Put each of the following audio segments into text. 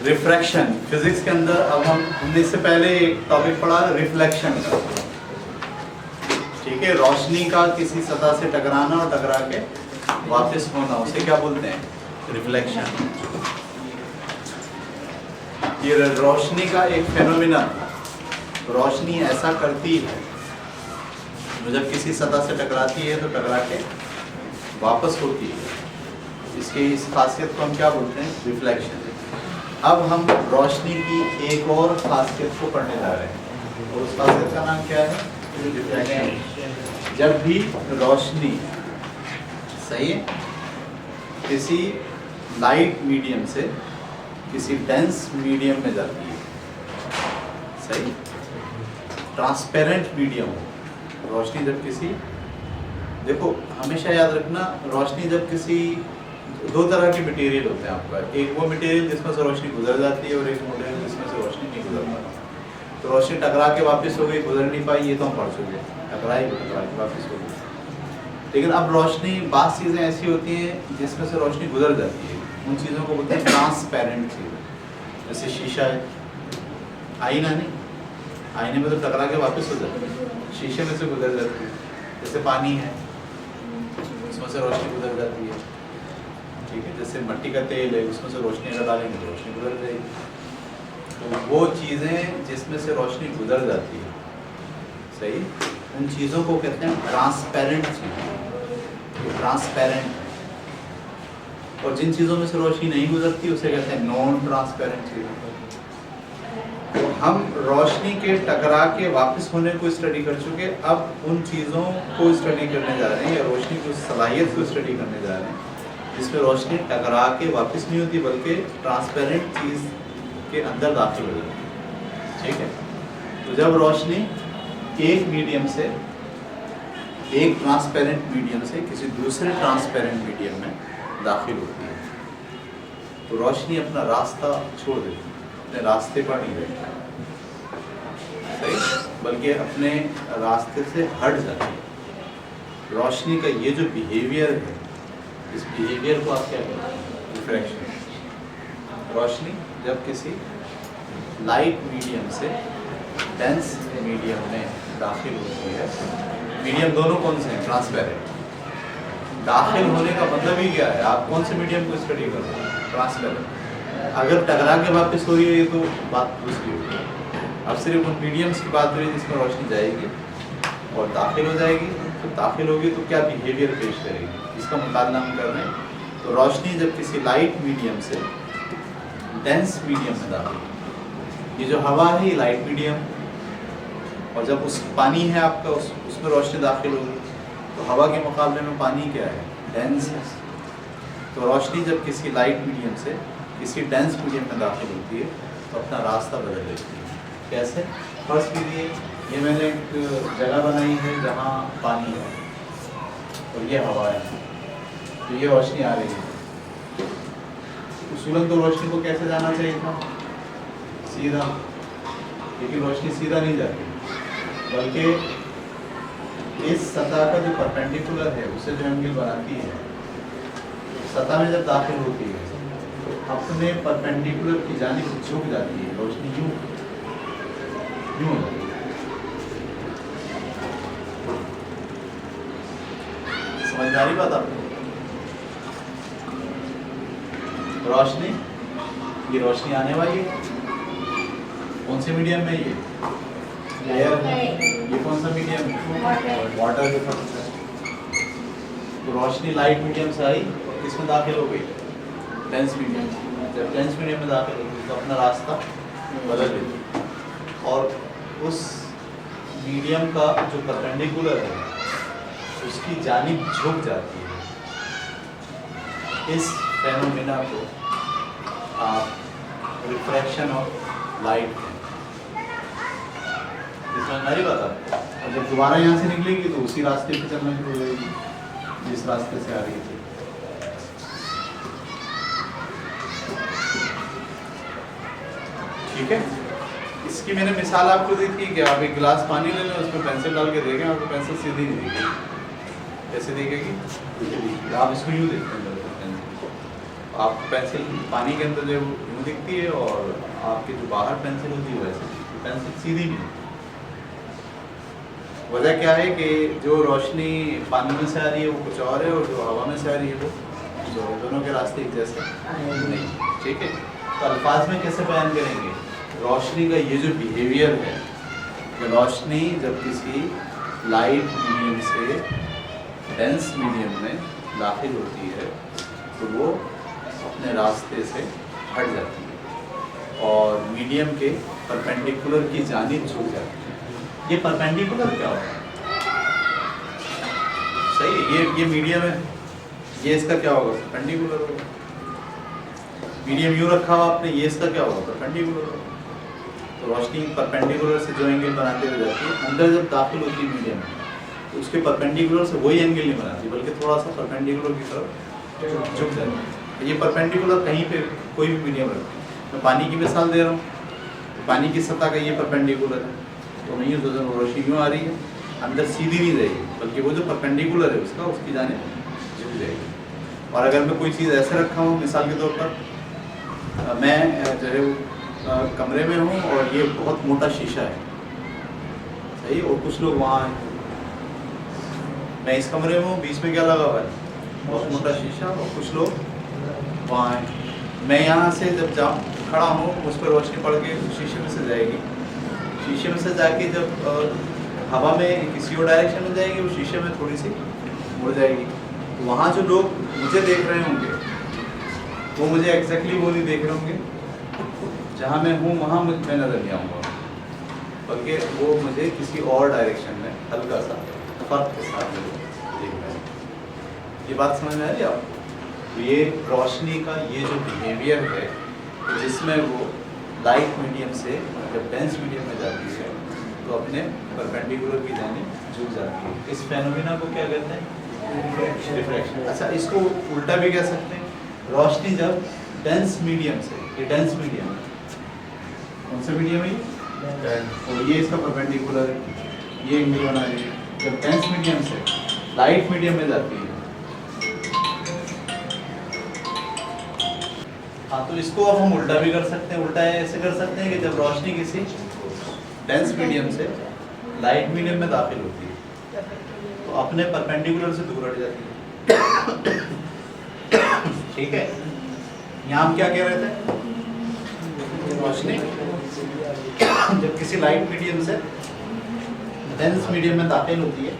Refraction physics के अंदर अब हमने इससे पहले एक टॉपिक पढ़ा रिफ्लेक्शन का। ठीक है, रोशनी का किसी सतह से टकराना और टकरा के वापस होना, उसे क्या बोलते हैं? रिफ्लेक्शन। ये रोशनी का एक फेनोमेना, रोशनी ऐसा करती है जब किसी सतह से टकराती है तो टकरा के वापस होती है। इसकी इस खासियत को हम क्या बोलते हैं? रिफ्लेक्शन। अब हम रोशनी की एक और खासियत को पढ़ने जा रहे हैं और उस खासियत का नाम क्या है? रिफ्लेक्शन। जब भी रोशनी सही है किसी लाइट मीडियम से किसी डेंस मीडियम में जाती है, सही, ट्रांसपेरेंट मीडियम हो, रोशनी जब किसी, देखो हमेशा याद रखना, रोशनी जब किसी, दो तरह के मटेरियल होते हैं आपका, एक वो मटेरियल जिसमें से रोशनी गुजर जाती है और एक मटेरियल जिसमें से रोशनी नहीं गुजर पाती। तो रोशनी टकरा के वापस हो गई, गुजर नहीं पाई, ये तो हम पढ़ चुके, टकरा के वापस हो गई। लेकिन अब रोशनी, बात चीज़ें ऐसी होती हैं जिसमें से रोशनी गुजर जाती है, उन चीज़ों को बोलते हैं ट्रांसपेरेंट चीज़ें। जैसे शीशा है, आईना नहीं, आईने में तो टकरा के वापस हो जाती है, शीशे में से गुजर जाती है। जैसे पानी है, उसमें से रोशनी गुजर जाती है। ठीक है, जैसे मिट्टी का तेल है, उसमें से रोशनी अगर डालेंगे तो रोशनी गुजर जाएगी। तो वो चीज़ें जिसमें से रोशनी गुजर जाती है, सही, उन चीज़ों को कहते हैं ट्रांसपेरेंट चीज़ें, ट्रांसपेरेंट। और जिन चीज़ों में से रोशनी नहीं गुजरती उसे कहते हैं नॉन ट्रांसपेरेंट चीज़ें। तो हम रोशनी के टकरा के वापस होने को स्टडी कर चुके, अब उन चीज़ों को स्टडी करने जा रहे हैं, या रोशनी की सलाहियत को स्टडी करने जा रहे हैं जिसमें रोशनी टकरा के वापस नहीं होती बल्कि ट्रांसपेरेंट चीज़ के अंदर दाखिल हो जाती है। ठीक है, तो जब रोशनी एक मीडियम से, एक ट्रांसपेरेंट मीडियम से किसी दूसरे ट्रांसपेरेंट मीडियम में दाखिल होती है तो रोशनी अपना रास्ता छोड़ देती है, अपने रास्ते पर नहीं रहती, सही, बल्कि अपने रास्ते से हट जाती है। रोशनी का ये जो बिहेवियर है, इस बिहेवियर को आप क्या कहते हैं? रिफ्रैक्शन। रोशनी जब किसी लाइट मीडियम से डेंस मीडियम में दाखिल होती है, मीडियम दोनों कौन से हैं? ट्रांसपेरेंट। दाखिल होने का मतलब ही क्या है? आप कौन से मीडियम को स्टडी कर रहे हैं? ट्रांसपेरेंट। अगर टकरा के वापस हो रही है तो बात दूसरी होगी। अब सिर्फ उन मीडियम्स की बात हो रही है जिसमें रोशनी जाएगी और दाखिल हो जाएगी। तो दाखिल होगी तो क्या बिहेवियर पेश करेगी, इसका मुकाबला हम कर रहे हैं। तो रोशनी जब किसी लाइट मीडियम से डेंस मीडियम में दाखिल, ये जो हवा है ये लाइट मीडियम, और जब उस पानी है आपका, उसमें रोशनी दाखिल होगी तो हवा के मुकाबले में पानी क्या है? डेंस है। तो रोशनी जब किसी लाइट मीडियम से किसी डेंस मीडियम में दाखिल होती है तो अपना रास्ता बदल लेती है। कैसे? फर्स्ट कीजिए, ये मैंने एक जगह बनाई है जहाँ पानी है और ये हवा है, तो ये रोशनी आ रही है। उसूलन तो रोशनी को कैसे जाना चाहिए था? सीधा, लेकिन रोशनी सीधा नहीं जाती, बल्कि इस सतह का जो परपेंडिकुलर है उसे जो एंगल बनाती है, सतह में जब दाखिल होती है तो अपने परपेंडिकुलर की जानिब झुक जाती है रोशनी, यूं यूं हो जाती है। समझदारी बात आपको? रोशनी, ये रोशनी आने वाली है कौन से मीडियम में? ये एयर है। ये कौन सा मीडियम? वाटर के साथ। तो रोशनी लाइट मीडियम से आई, किसमें दाखिल हो गई? Dense medium. जब डेंस मीडियम में दाखिल होगी तो अपना रास्ता बदल लेती और उस मीडियम का जो परपेंडिकुलर है उसकी जानिब झुक जाती है। इस फेनोमेना को आप रिफ्रैक्शन ऑफ लाइट हैं। इसमें हमारी बात आपको, और जब दोबारा यहाँ से निकलेगी तो उसी रास्ते पे चलना शुरू हो जाएगी जिस रास्ते से आ रही थी। ठीक है, इसकी मैंने मिसाल आपको दी थी कि आप एक गिलास पानी ले लें, उसमें पेंसिल डाल के देखें, आपको पेंसिल सीधी नहीं दिखेगी। कैसे दिखेगी? आप इसको यूँ देखते हैं आपको पेंसिल पानी के अंदर जो यूँ दिखती है और आपकी जो बाहर पेंसिल होती है वैसे पेंसिल सीधी नहीं। वजह क्या है कि जो रोशनी पानी में से आ रही है वो कुछ और है और जो हवा में से आ रही है वो कुछ और है। दोनों के रास्ते एक जैसे नहीं। ठीक है, तो अल्फाज में कैसे बयान करेंगे रोशनी का ये जो बिहेवियर है कि रोशनी जब किसी लाइट मीडियम से डेंस मीडियम में दाखिल होती है तो वो अपने रास्ते से हट जाती है और मीडियम के परपेंडिकुलर की जानिब झुक जाती है। ये परपेंडिकुलर क्या होता है? सही है, ये मीडियम है, ये इसका क्या होगा? परपेंडिकुलर होगा। मीडियम यूँ रखा हुआ आपने, ये इसका क्या होगा? परपेंडिकुलर होगा। तो रोशनी परपेंडिकुलर से जो एंगल बनाते हुए जाती है, अंदर जब दाखिल होती है मीडियम में तो उसके परपेंडिकुलर से वही एंगल नहीं बनाती बल्कि थोड़ा सा परपेंडिकुलर की तरफ झुक जाती है। ये परपेंडिकुलर कहीं पे कोई भी मीडियम रखती है। मैं पानी की मिसाल दे रहा हूँ, पानी की सतह का ये परपेंडिकुलर है तो मैं यूँ सोच रोशनी क्यों आ रही है, अंदर सीधी नहीं जाएगी बल्कि वो जो परपेंडिकुलर है उसका उसकी जानिब झुक जाएगी। और अगर मैं कोई चीज़ ऐसे रखा हूँ मिसाल के तौर पर मैं जो है कमरे में हूँ और ये बहुत मोटा शीशा है, सही, और कुछ लोग वहाँ हैं, मैं इस कमरे में हूँ, बीच में क्या लगा हुआ है? बहुत मोटा शीशा, और कुछ लोग वहाँ हैं। मैं यहाँ से जब जाऊँ खड़ा हूँ उस पर रोशनी पड़ के शीशे में से जाएगी, शीशे में से जाके जब हवा में किसी और डायरेक्शन में जाएगी वो शीशे में थोड़ी सी मुड़ जाएगी। तो वहाँ जो लोग मुझे देख रहे होंगे वो मुझे एग्जैक्टली वो नहीं देख रहे होंगे जहाँ मैं हूँ, वहाँ मैं नज़र नहीं आऊँगा बल्कि वो मुझे किसी और डायरेक्शन में हल्का सा फर्क के साथ देख रहे हैं। ये बात समझ में आ रही है आपको? तो ये रोशनी का ये जो बिहेवियर है जिसमें वो लाइट मीडियम से जब डेंस मीडियम में जाती है तो अपने परपेंडिकुलर की जानिब झुक जाती है। इस फेनोमेना को क्या कहते हैं? रिफ्रैक्शन। अच्छा, इसको उल्टा भी कह सकते हैं, रोशनी जब डेंस मीडियम से, ये डेंस मीडियम है, कौन सा मीडियम है ये? और ये इसका परपेंडिकुलर है, ये एंगल बना रही है। जब डेंस मीडियम से लाइट मीडियम में जाती है, हाँ, तो इसको अब हम उल्टा भी कर सकते हैं। उल्टा ऐसे कर सकते हैं कि जब रोशनी किसी डेंस मीडियम से लाइट मीडियम में दाखिल होती है तो अपने परपेंडिकुलर से दूर हट जाती है। ठीक है, यहाँ हम क्या कह रहे थे? रोशनी जब किसी लाइट मीडियम से डेंस मीडियम में दाखिल होती है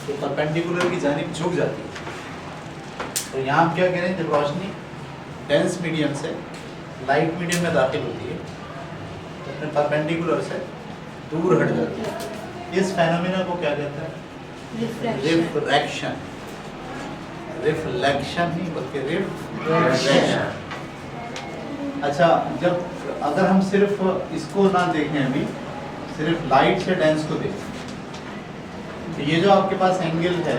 तो परपेंडिकुलर की जानिब झुक जाती है। तो यहाँ हम क्या कह रहे हैं? जब रोशनी डेंस मीडियम से लाइट मीडियम में दाखिल होती है तो अपने परपेंडिकुलर से दूर हट जाती है। इस फेनोमेना को क्या कहते हैं? रिफ्रैक्शन। रिफ्लेक्शन नहीं बल्कि रिफ्रैक्शन। अच्छा, जब अगर हम सिर्फ इसको ना देखें, अभी सिर्फ लाइट से डेंस को देखें तो ये जो आपके पास एंगल है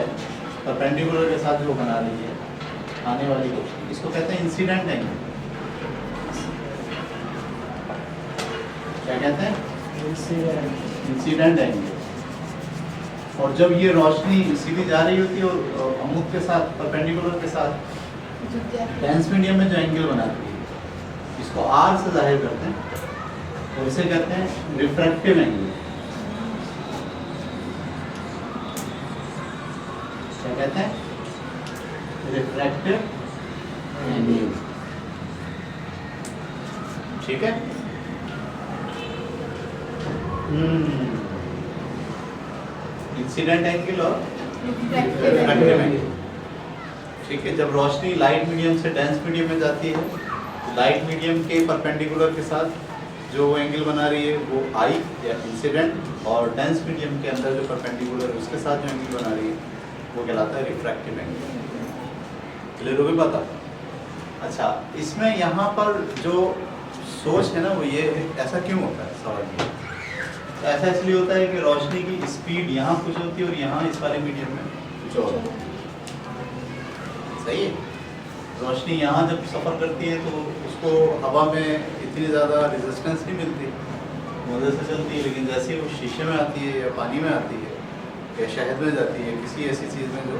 परपेंडिकुलर के साथ जो बना रही है आने वाली रोशनी, इसको कहते हैं इंसिडेंट एंगल। क्या कहते हैं? Incident angle. और जब ये रोशनी सीधी जा रही होती है और अमुक के साथ परपेंडिकुलर के साथ डेंस मीडियम में जो एंगल बनाती है इसको आर से जाहिर करते हैं और इसे कहते हैं रिफ्रैक्टिव एंगल। क्या कहते हैं? Refractive angle. ठीक है, इंसिडेंट एंगल और रिफ्रैक्टिव एंगल। ठीक है, जब रोशनी लाइट मीडियम से डेंस मीडियम में जाती है तो लाइट मीडियम के परपेंडिकुलर के साथ जो वो एंगल बना रही है वो आई या इंसिडेंट, और डेंस मीडियम के अंदर जो परपेंडिकुलर है उसके साथ जो एंगल बना रही है वो कहलाता है रिफ्रैक्टिव एंगल। क्लियर हो गई बात? अच्छा, इसमें यहाँ पर जो सोच है ना वो ये है, ऐसा क्यों होता है? सवाल ये ऐसा इसलिए होता है कि रोशनी की स्पीड यहाँ कुछ होती है और यहाँ इस वाले मीडियम में कुछ और होता है। सही है, रोशनी यहाँ जब सफ़र करती है तो उसको हवा में इतनी ज़्यादा रेजिस्टेंस नहीं मिलती, मदद से चलती है, लेकिन जैसे वो शीशे में आती है या पानी में आती है या शहद में जाती है, किसी ऐसी चीज़ में जो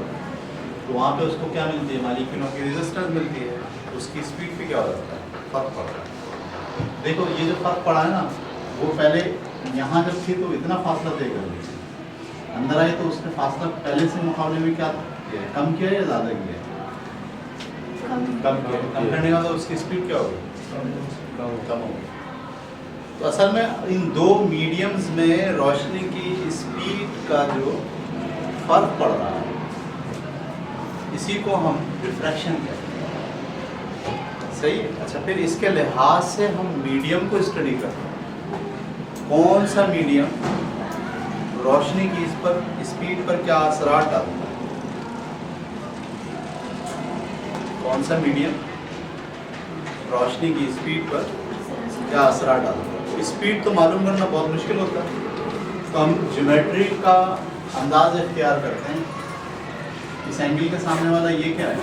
तो वहाँ पे उसको क्या मिलती है, मालिक्यूलों की रेजिस्टेंस मिलती है, उसकी स्पीड पे क्या हो जाता है, फर्क पड़ रहा है। देखो ये जो फर्क पड़ा है ना, वो पहले यहाँ जब थी तो इतना फासला तय कर दी थी, अंदर आए तो उसने फासला पहले से मुकाबले में क्या किया, कम किया या ज़्यादा किया, कम किया। कम करने का तो उसकी स्पीड क्या होगी, कम हो गई। तो असल में इन दो मीडियम्स में रोशनी की स्पीड का जो फर्क पड़ रहा है, इसी को हम रिफ्रैक्शन कहते हैं। सही है। अच्छा, फिर इसके लिहाज से हम मीडियम को स्टडी करते हैं, कौन सा मीडियम रोशनी की इस पर स्पीड पर क्या असरात डालता है, कौन सा मीडियम रोशनी की स्पीड पर क्या असरात डालता है। तो स्पीड तो मालूम करना बहुत मुश्किल होता है, तो हम ज्योमेट्री का अंदाज इख्तियार करते हैं। इस एंगल के सामने वाला ये क्या है,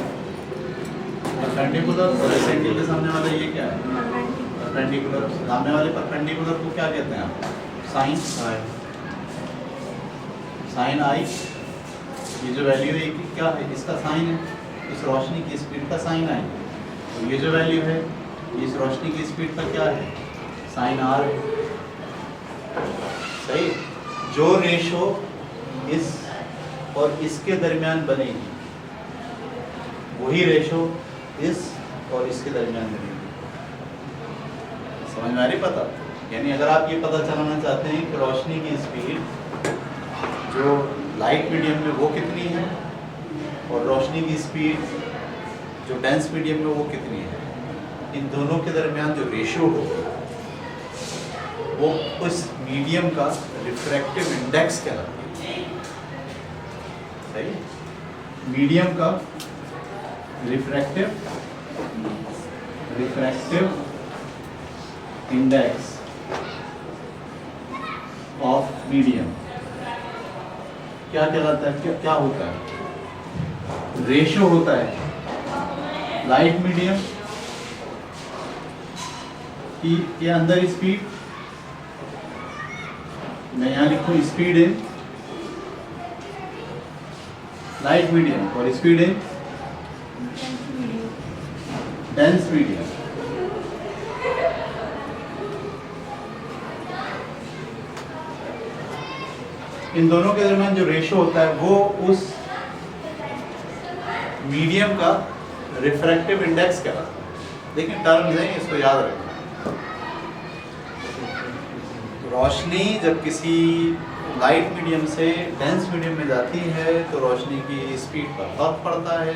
परपेंडिकुलर, और इस एंगल के सामने वाला ये क्या है, परपेंडिकुलर। सामने वाले परपेंडिकुलर को क्या कहते हैं आप, साइन, साइन आई। ये जो वैल्यू है ये क्या है, इसका साइन है, इस रोशनी की स्पीड का साइन आई। तो ये जो वैल्यू है इस रोशनी की स्पीड का क्या है, साइन आर है। सही। जो रेशो इस और इसके दरमियान बनेगी वही रेशो इस और इसके दरमियान बनेगी। समझ में आ रही पता। यानी अगर आप ये पता चलाना चाहते हैं कि रोशनी की स्पीड जो लाइट मीडियम में वो कितनी है और रोशनी की स्पीड जो डेंस मीडियम में वो कितनी है, इन दोनों के दरमियान जो रेशो होगी वो उस मीडियम का रिफ्रैक्टिव इंडेक्स कहलाता है। सही। मीडियम का रिफ्रैक्टिव इंडेक्स ऑफ मीडियम क्या कहलाता है, क्या होता है, रेशो होता है लाइट मीडियम की के अंदर स्पीड, मैं यहाँ लिखूँ स्पीड इन लाइट मीडियम और स्पीड इन डेंस मीडियम। इन दोनों के दरमियान जो रेशो होता है वो उस मीडियम का रिफ्रैक्टिव इंडेक्स कहलाता है। लेकिन टर्म्स हैं, इसको याद रखना। रोशनी जब किसी लाइट मीडियम से डेंस मीडियम में जाती है तो रोशनी की स्पीड पर फर्क पड़ता है।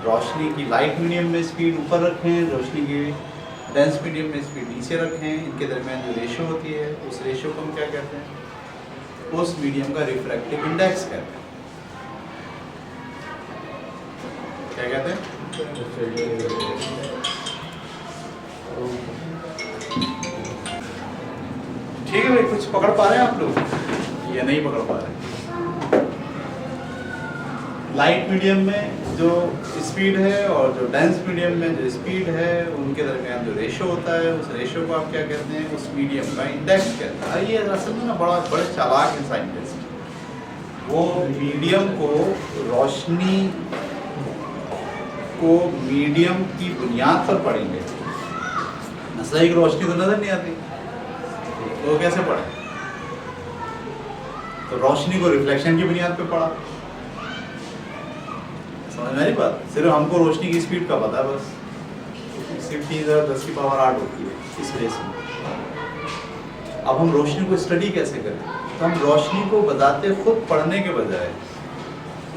रोशनी की लाइट मीडियम में स्पीड ऊपर रखें, रोशनी की डेंस मीडियम में स्पीड नीचे रखें, इनके दरमियान जो रेशो होती है उस रेशो को हम क्या कहते हैं, उस मीडियम का रिफ्रैक्टिव इंडेक्स कहते हैं। क्या कहते हैं, ठीक है भाई। कुछ पकड़ पा रहे हैं आप लोग या नहीं पकड़ पा रहे। लाइट मीडियम में जो स्पीड है और जो डेंस मीडियम में जो स्पीड है उनके दरमियान जो रेशो होता है उस रेशो को आप क्या कहते हैं, उस मीडियम का इंडेक्स कहते हैं। ये असल में ना बड़े चालाक है साइंटिस्ट। वो मीडियम को रोशनी को मीडियम की बुनियाद पर पढ़ेंगे। मसला एक रोशनी तो नजर नहीं आती तो कैसे पढ़े, तो रोशनी को रिफ्लेक्शन की बुनियाद पे पढ़ा। समझ में आई बात। सिर्फ हमको रोशनी की स्पीड का पता है बस, 10 की पावर 8 होती है इस वजह से। अब हम रोशनी को स्टडी कैसे करें, तो हम रोशनी को बताते खुद पढ़ने के बजाय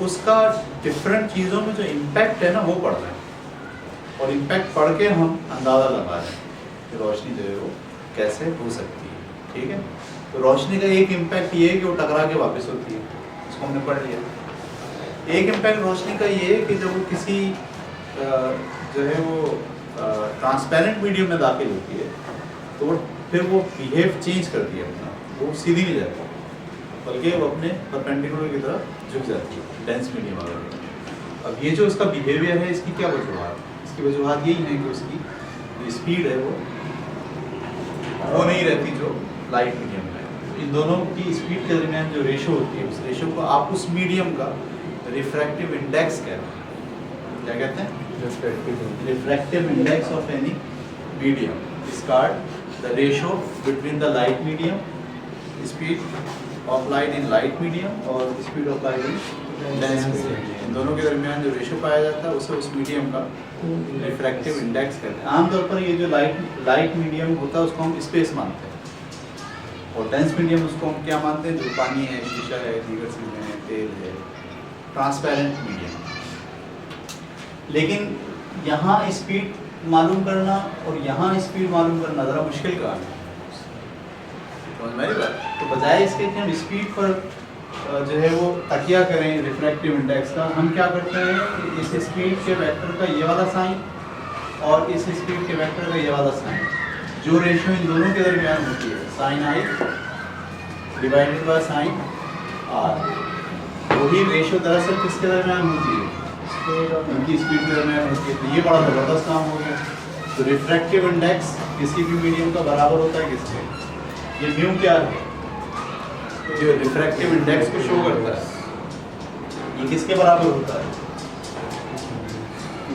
उसका डिफरेंट चीज़ों में जो इम्पैक्ट है ना वो पढ़ रहे हैं, और इम्पैक्ट पढ़ के हम अंदाज़ा लगा रहे हैं कि रोशनी जो है वो कैसे हो सकती है। ठीक है। तो रोशनी का एक इम्पैक्ट ये है कि वो टकरा के वापस होती है, इसको हमने पढ़ लिया। एक इम्पैक्ट रोशनी का ये है कि जब वो किसी जो है वो ट्रांसपेरेंट मीडियम में दाखिल होती है तो वो फिर वो बिहेव चेंज करती है अपना, वो सीधी नहीं जाती बल्कि वो अपने परपेंडिकुलर की तरफ झुक जाती है डेंस मीडियम वगैरह। अब ये जो इसका बिहेवियर है इसकी क्या वजूहत, इसकी वजूहत यही है कि उसकी जो स्पीड है वो नहीं रहती जो लाइट मीडियम में। इन दोनों की स्पीड के दरमियान जो रेशो होती है उस रेशो को आप उस मीडियम का रिफ्रैक्टिव इंडेक्स कहते हैं। क्या कहते हैं? Refractive index of any medium is called the ratio between the light medium, speed of light in light medium और speed of light in dense medium. इन दोनों के दरमियान जो रेशियो पाया जाता है उसे उस मीडियम का रिफ्रैक्टिव इंडेक्स कहते हैं। आमतौर पर ये जो लाइट मीडियम होता है उसको हम स्पेस मानते हैं, और डेंस मीडियम उसको हम क्या मानते हैं? जो पानी है, शीशा है, दीगर चीज़ें हैं, तेल है, ट्रांसपेरेंट मीडियम। लेकिन यहाँ स्पीड मालूम करना और यहाँ स्पीड मालूम करना ज़रा मुश्किल काम है, समझ में आई बात? तो बजाय इसके कि हम स्पीड पर जो है वो तकिया करें रिफ्रैक्टिव इंडेक्स का, हम क्या करते हैं कि इस स्पीड के वेक्टर का ये वाला साइन और इस स्पीड के वेक्टर का ये वाला साइन, जो रेशियो इन दोनों के दरमियान होती है, sine I divided by sine R, वही रेशियो दरअसल किसके दरमियान होती है? उनकी स्पीड के दरमियान होती है। तो ये बड़ा ज़बरदस्त काम हो गया। तो रिफ्रैक्टिव इंडेक्स किसी भी मीडियम का बराबर होता है किसके? ये म्यू क्या है? जो रिफ्रैक्टिव इंडेक्स को शो करता है, ये किसके बराबर होता है?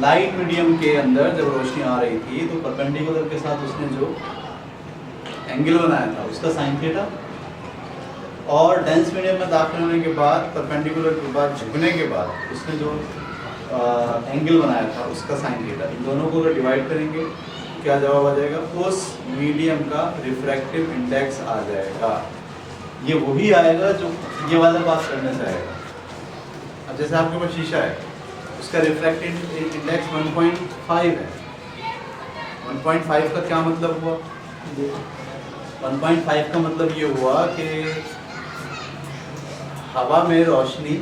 लाइट मीडियम के अंदर जब रोशनी आ रही थी तो परपेंडिकुलर के साथ उसने जो एंगल बनाया था उसका साइन थीटा, और डेंस मीडियम में दाखिल होने के बाद परपेंडिकुलर के बाद झुकने के बाद उसने जो एंगल बनाया था उसका साइन थीटा। इन दोनों को अगर डिवाइड करेंगे क्या जवाब आ जाएगा? उस मीडियम का रिफ्रैक्टिव इंडेक्स आ जाएगा। ये वही आएगा जो ये वाला बात करने से आएगा। अब जैसे आपके पास शीशा है, उसका रिफ्रैक्टिव इंडेक्स 1.5 है। 1.5 का क्या मतलब हुआ? 1.5 का मतलब ये हुआ कि हवा में रोशनी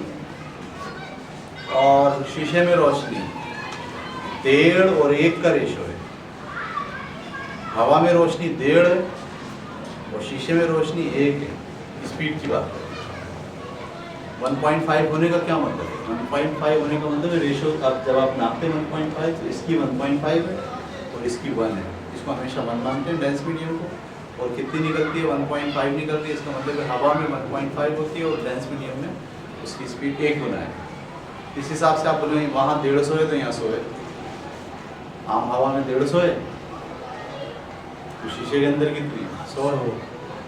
और शीशे में रोशनी 1.5 और 1 का रेशो है। हवा में रोशनी 1.5 है और शीशे में रोशनी 1 है। स्पीड की बात करें, 1.5 होने का क्या मतलब है? 1.5 होने का मतलब रेशो अब जब आप नापते हैं 1.5 तो इसकी 1.5 है और इसकी 1 है। इसको हमेशा 1 मानते हैं डेंस मीडियम को। और कितनी निकलती है? 1.5 निकलती है। इसका मतलब है हवा में 1.5 होती है और डेंस मीडियम में उसकी स्पीड 1 होना है। इस हिसाब से आप बोलेंगे वहाँ 150 है तो यहाँ 100 है। आम हवा में 150 है तो शीशे के अंदर कितनी है? 100 है।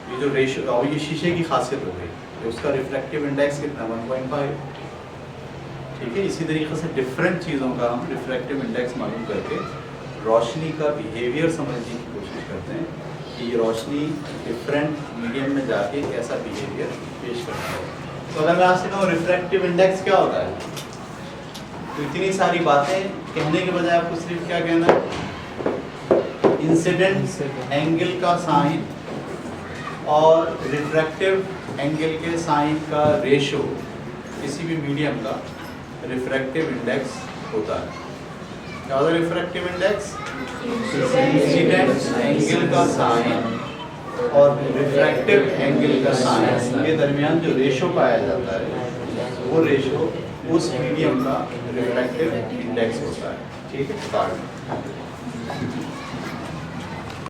ये जो रेशियो, और ये शीशे की खासियत हो गई, उसका रिफ्रैक्टिव इंडेक्स कितना? 1.5। ठीक है, इसी तरीके से डिफरेंट चीज़ों का हम रिफ्रैक्टिव इंडेक्स मालूम करके रोशनी का बिहेवियर समझने की कोशिश करते हैं कि ये रोशनी डिफरेंट मीडियम में जाके कैसा बिहेवियर पेश करता है। तो अगर मैं आपसे कहूँ रिफ्रैक्टिव इंडेक्स क्या होता है, तो इतनी सारी बातें कहने के बजाय आपको सिर्फ क्या कहना है? इंसिडेंट एंगल का साइन और रिफ्रैक्टिव एंगल के साइन का रेशो किसी भी मीडियम का रिफ्रैक्टिव इंडेक्स होता है। क्या होता है रिफ्रैक्टिव इंडेक्स? इंसिडेंट एंगल का साइन और रिफ्रैक्टिव एंगल का साइन के दरमियान जो रेशो पाया जाता है वो रेशो उस मीडियम का रिफ्रैक्टिव इंडेक्स होता है। ठीक है।